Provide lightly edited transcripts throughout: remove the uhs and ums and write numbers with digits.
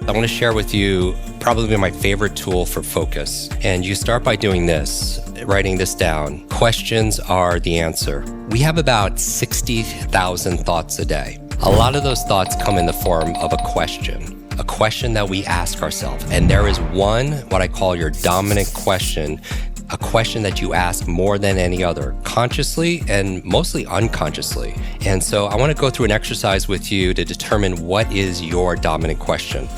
I want to share with you probably my favorite tool for focus. And you start by doing this, writing this down. Questions are the answer. We have about 60,000 thoughts a day. A lot of those thoughts come in the form of a question that we ask ourselves. And there is one, what I call your dominant question, a question that you ask more than any other, consciously and mostly unconsciously. And so I want to go through an exercise with you to determine what is your dominant question.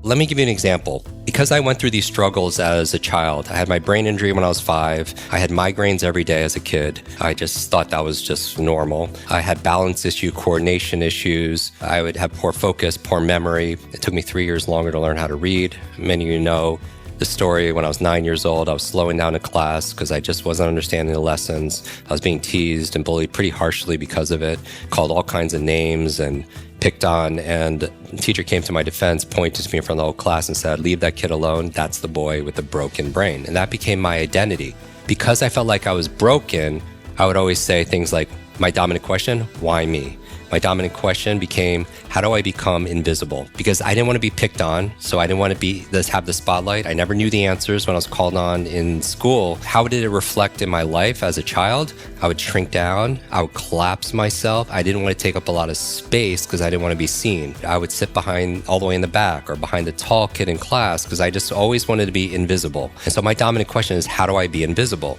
Let me give you an example. Because I went through these struggles as a child, I had my brain injury when I was 5. I had migraines every day as a kid. I just thought that was just normal. I had balance issue, coordination issues. I would have poor focus, poor memory. It took me 3 years longer to learn how to read. Many of you know the story. When I was 9 years old, I was slowing down in class because I just wasn't understanding the lessons. I was being teased and bullied pretty harshly because of it, called all kinds of names and picked on, and the teacher came to my defense, pointed to me in front of the whole class and said, "Leave that kid alone. That's the boy with the broken brain." And that became my identity. Because I felt like I was broken, I would always say things like, my dominant question, why me? My dominant question became, how do I become invisible? Because I didn't want to be picked on, so I didn't want to have the spotlight. I never knew the answers when I was called on in school. How did it reflect in my life as a child? I would shrink down. I would collapse myself. I didn't want to take up a lot of space because I didn't want to be seen. I would sit behind, all the way in the back, or behind the tall kid in class because I just always wanted to be invisible. And so my dominant question is, how do I be invisible?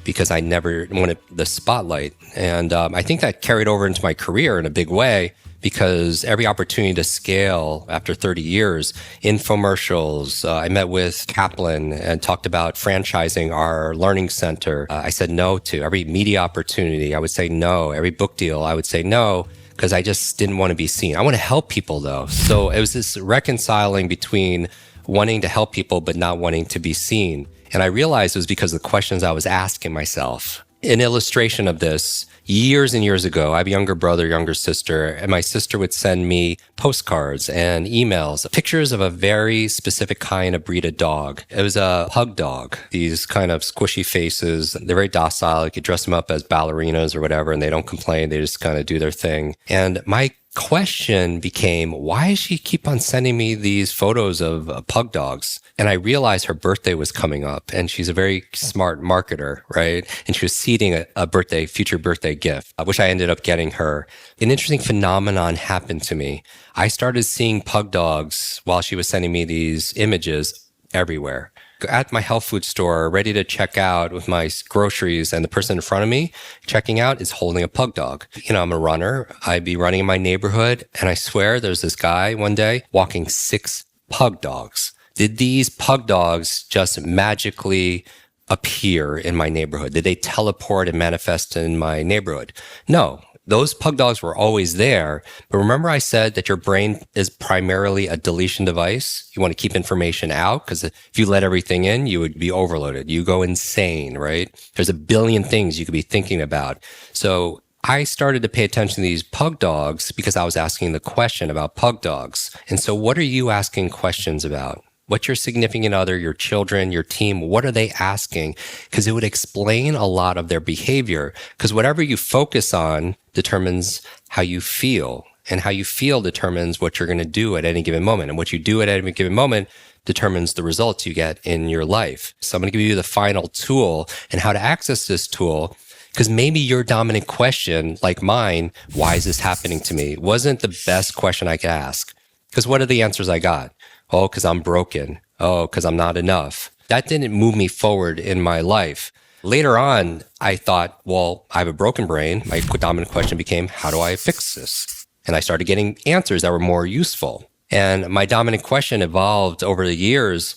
Because I never wanted the spotlight. And I think that carried over into my career in a big way, because every opportunity to scale after 30 years, infomercials, I met with Kaplan and talked about franchising our learning center. I said no to every media opportunity. I would say no. Every book deal, I would say no, because I just didn't want to be seen. I want to help people though. So it was this reconciling between wanting to help people but not wanting to be seen. And I realized it was because of the questions I was asking myself. An illustration of this, years and years ago, I have a younger brother, younger sister, and my sister would send me postcards and emails, pictures of a very specific kind of breed of dog. It was a pug dog, these kind of squishy faces. They're very docile. You could dress them up as ballerinas or whatever, and they don't complain. They just kind of do their thing. And my question became, why does she keep on sending me these photos of pug dogs? And I realized her birthday was coming up, and she's a very smart marketer, right? And she was seeding a future birthday gift, which I ended up getting her. An interesting phenomenon happened to me. I started seeing pug dogs while she was sending me these images everywhere. At my health food store, ready to check out with my groceries, and the person in front of me checking out is holding a pug dog. You know, I'm a runner. I'd be running in my neighborhood, and I swear there's this guy one day walking 6 pug dogs. Did these pug dogs just magically appear in my neighborhood? Did they teleport and manifest in my neighborhood? No. Those pug dogs were always there. But remember I said that your brain is primarily a deletion device? You want to keep information out because if you let everything in, you would be overloaded. You go insane, right? There's a billion things you could be thinking about. So I started to pay attention to these pug dogs because I was asking the question about pug dogs. And so what are you asking questions about? What's your significant other, your children, your team? What are they asking? Because it would explain a lot of their behavior. Because whatever you focus on determines how you feel. And how you feel determines what you're going to do at any given moment. And what you do at any given moment determines the results you get in your life. So I'm going to give you the final tool and how to access this tool. Because maybe your dominant question, like mine, why is this happening to me, wasn't the best question I could ask. Because what are the answers I got? Oh, because I'm broken. Oh, because I'm not enough. That didn't move me forward in my life. Later on, I thought, well, I have a broken brain. My dominant question became, how do I fix this? And I started getting answers that were more useful. And my dominant question evolved over the years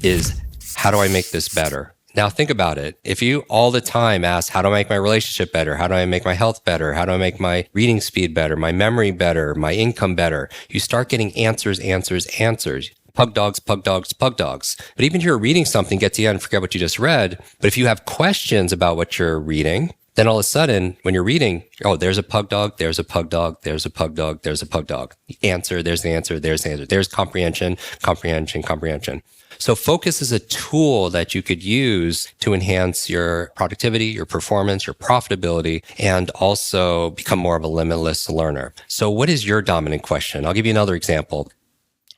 is, how do I make this better? Now think about it. If you all the time ask, how do I make my relationship better? How do I make my health better? How do I make my reading speed better? My memory better? My income better? You start getting answers. Pug dogs, pug dogs, pug dogs. But even if you're reading something, get to the end and forget what you just read. But if you have questions about what you're reading, then all of a sudden, when you're reading, oh, there's a pug dog, there's a pug dog, there's a pug dog, there's a pug dog. The answer, there's the answer, there's the answer. There's comprehension, comprehension, comprehension. So focus is a tool that you could use to enhance your productivity, your performance, your profitability, and also become more of a limitless learner. So what is your dominant question? I'll give you another example.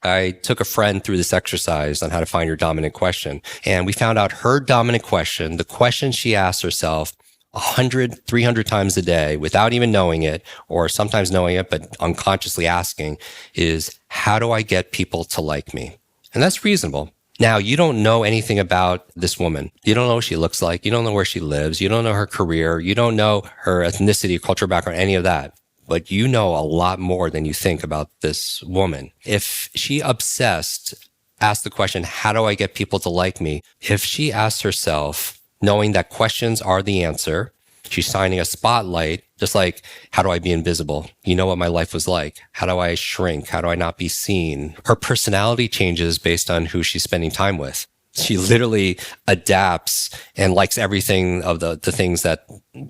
I took a friend through this exercise on how to find your dominant question. And we found out her dominant question, the question she asked herself 100, 300 times a day without even knowing it, or sometimes knowing it, but unconsciously asking, is how do I get people to like me? And that's reasonable. Now, you don't know anything about this woman. You don't know what she looks like. You don't know where she lives. You don't know her career. You don't know her ethnicity, cultural background, any of that. But you know a lot more than you think about this woman. If she asked the question, how do I get people to like me? If she asks herself, knowing that questions are the answer, she's shining a spotlight, just like, how do I be invisible? You know what my life was like. How do I shrink? How do I not be seen? Her personality changes based on who she's spending time with. She literally adapts and likes everything of the things that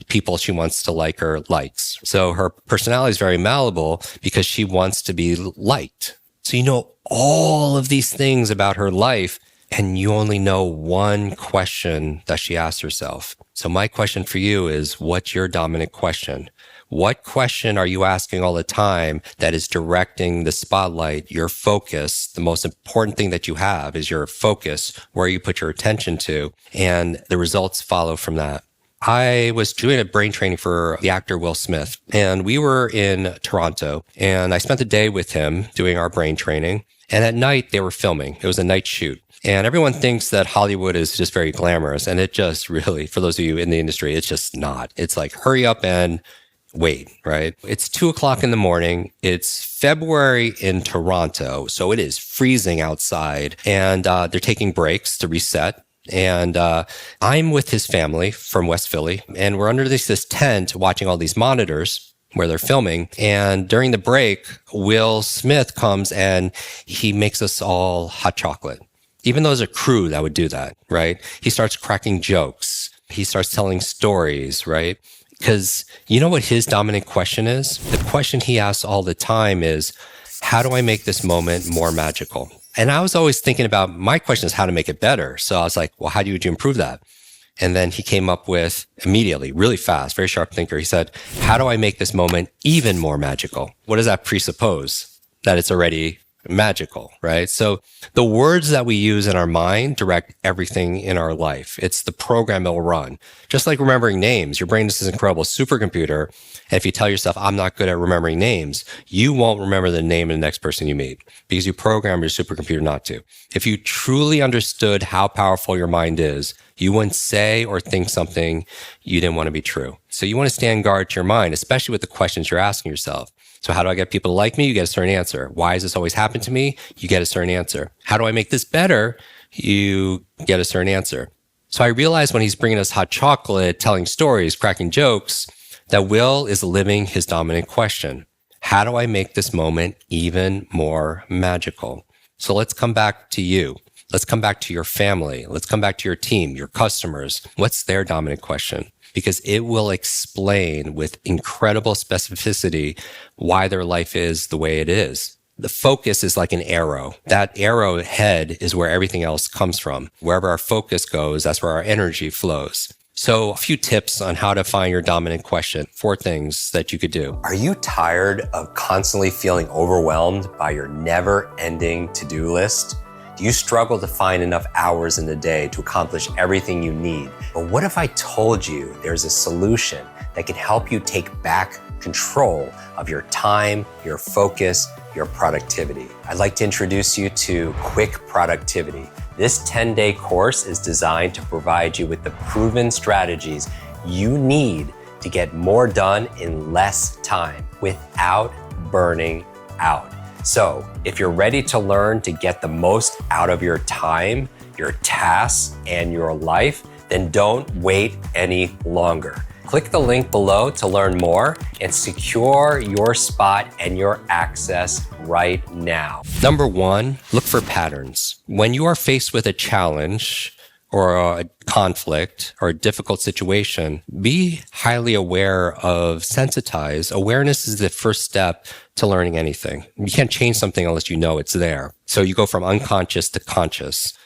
people she wants to like her likes. So her personality is very malleable because she wants to be liked. So you know all of these things about her life, and you only know one question that she asks herself. So my question for you is, what's your dominant question? What question are you asking all the time that is directing the spotlight, your focus? The most important thing that you have is your focus, where you put your attention to, and the results follow from that. I was doing a brain training for the actor Will Smith, and we were in Toronto, and I spent the day with him doing our brain training. And at night, they were filming. It was a night shoot. And everyone thinks that Hollywood is just very glamorous. And it just really, for those of you in the industry, it's just not. It's like, hurry up and wait, right? It's 2:00 in the morning. It's February in Toronto. So it is freezing outside. And they're taking breaks to reset. And I'm with his family from West Philly. And we're under this tent watching all these monitors where they're filming. And during the break, Will Smith comes and he makes us all hot chocolate. Even though there's a crew that would do that, right? He starts cracking jokes. He starts telling stories, right? Because you know what his dominant question is? The question he asks all the time is, how do I make this moment more magical? And I was always thinking about, my question is how to make it better. So I was like, well, how would you improve that? And then he came up with, immediately, really fast, very sharp thinker. He said, how do I make this moment even more magical? What does that presuppose? That it's already magical, right? So the words that we use in our mind direct everything in our life. It's the program it will run. Just like remembering names, your brain is this incredible supercomputer. And if you tell yourself, I'm not good at remembering names, you won't remember the name of the next person you meet because you program your supercomputer not to. If you truly understood how powerful your mind is, you wouldn't say or think something you didn't want to be true. So you want to stand guard to your mind, especially with the questions you're asking yourself. So how do I get people to like me? You get a certain answer. Why does this always happen to me? You get a certain answer. How do I make this better? You get a certain answer. So I realized when he's bringing us hot chocolate, telling stories, cracking jokes, that Will is living his dominant question. How do I make this moment even more magical? So let's come back to you. Let's come back to your family. Let's come back to your team, your customers. What's their dominant question? Because it will explain with incredible specificity why their life is the way it is. The focus is like an arrow. That arrow head is where everything else comes from. Wherever our focus goes, that's where our energy flows. So a few tips on how to find your dominant question. 4 things that you could do. Are you tired of constantly feeling overwhelmed by your never-ending to-do list? Do you struggle to find enough hours in the day to accomplish everything you need? But what if I told you there's a solution that can help you take back control of your time, your focus, your productivity? I'd like to introduce you to Kwik Productivity. This 10-day course is designed to provide you with the proven strategies you need to get more done in less time without burning out. So if you're ready to learn to get the most out of your time, your tasks, and your life, then don't wait any longer. Click the link below to learn more and secure your spot and your access right now. Number 1, look for patterns. When you are faced with a challenge or a conflict or a difficult situation, be highly aware of, sensitize. Awareness is the first step to learning anything. You can't change something unless you know it's there. So you go from unconscious to conscious.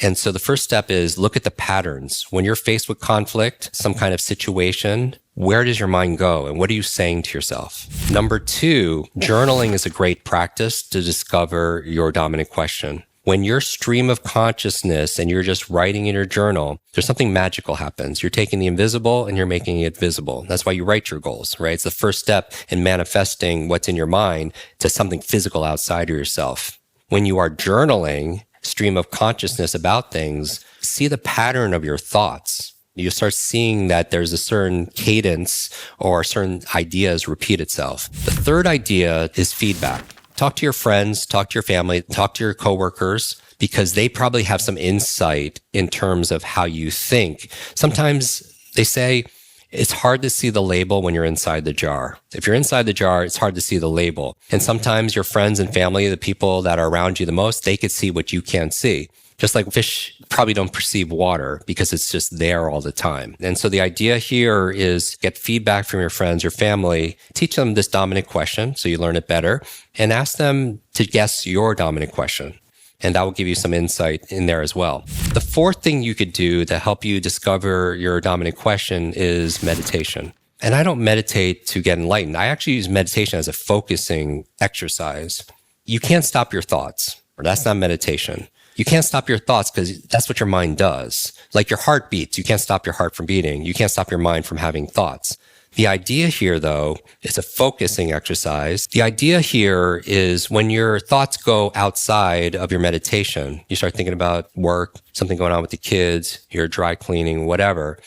And so the first step is look at the patterns. When you're faced with conflict, some kind of situation, where does your mind go? And what are you saying to yourself? Number 2, journaling is a great practice to discover your dominant question. When you're stream of consciousness and you're just writing in your journal, there's something magical happens. You're taking the invisible and you're making it visible. That's why you write your goals, right? It's the first step in manifesting what's in your mind to something physical outside of yourself. When you are journaling, stream of consciousness about things, see the pattern of your thoughts. You start seeing that there's a certain cadence or certain ideas repeat itself. The third idea is feedback. Talk to your friends, talk to your family, talk to your coworkers, because they probably have some insight in terms of how you think. Sometimes they say it's hard to see the label when you're inside the jar. If you're inside the jar, it's hard to see the label. And sometimes your friends and family, the people that are around you the most, they could see what you can't see. Just like fish probably don't perceive water because it's just there all the time. And so the idea here is get feedback from your friends, your family, teach them this dominant question so you learn it better, and ask them to guess your dominant question. And that will give you some insight in there as well. The fourth thing you could do to help you discover your dominant question is meditation. And I don't meditate to get enlightened. I actually use meditation as a focusing exercise. You can't stop your thoughts. That's not meditation. You can't stop your thoughts because that's what your mind does. Like your heart beats. You can't stop your heart from beating. You can't stop your mind from having thoughts. The idea here, though, is a focusing exercise. The idea here is when your thoughts go outside of your meditation, you start thinking about work, something going on with the kids, your dry cleaning, whatever.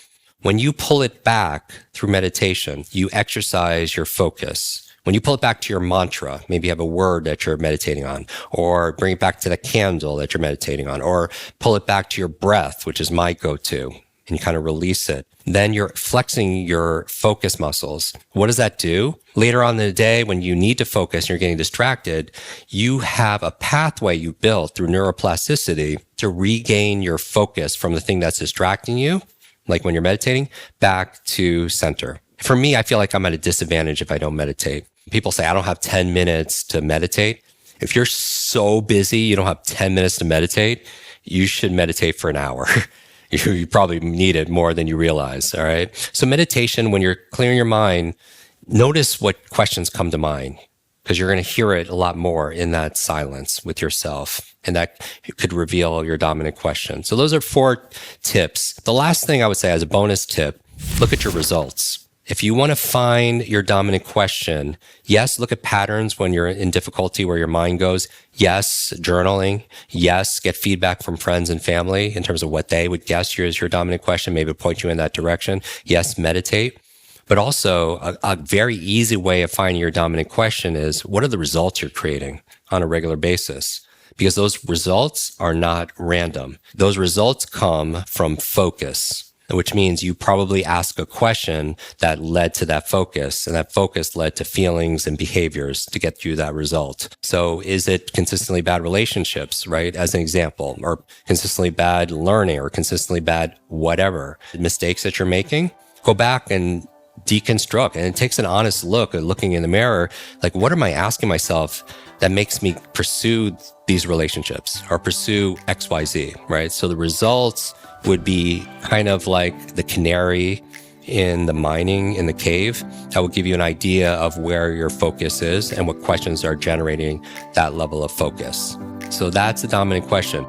When you pull it back through meditation, you exercise your focus. When you pull it back to your mantra, maybe you have a word that you're meditating on, or bring it back to the candle that you're meditating on, or pull it back to your breath, which is my go-to, and you kind of release it. Then you're flexing your focus muscles. What does that do? Later on in the day, when you need to focus and you're getting distracted, you have a pathway you built through neuroplasticity to regain your focus from the thing that's distracting you, like when you're meditating, back to center. For me, I feel like I'm at a disadvantage if I don't meditate. People say, I don't have 10 minutes to meditate. If you're so busy, you don't have 10 minutes to meditate, you should meditate for an hour. You probably need it more than you realize, all right? So meditation, when you're clearing your mind, notice what questions come to mind, because you're going to hear it a lot more in that silence with yourself, and that could reveal your dominant question. So those are 4 tips. The last thing I would say as a bonus tip, look at your results. If you want to find your dominant question, yes, look at patterns when you're in difficulty where your mind goes. Yes, journaling. Yes, get feedback from friends and family in terms of what they would guess is your dominant question, maybe point you in that direction. Yes, meditate. But also a very easy way of finding your dominant question is, what are the results you're creating on a regular basis? Because those results are not random. Those results come from focus, which means you probably ask a question that led to that focus, and that focus led to feelings and behaviors to get you that result. So is it consistently bad relationships, right? As an example, or consistently bad learning, or consistently bad whatever mistakes that you're making? Go back and deconstruct. And it takes an honest look at looking in the mirror, like, what am I asking myself that makes me pursue these relationships or pursue XYZ, right? So the results would be kind of like the canary in the mining in the cave. That will give you an idea of where your focus is and what questions are generating that level of focus. So that's the dominant question.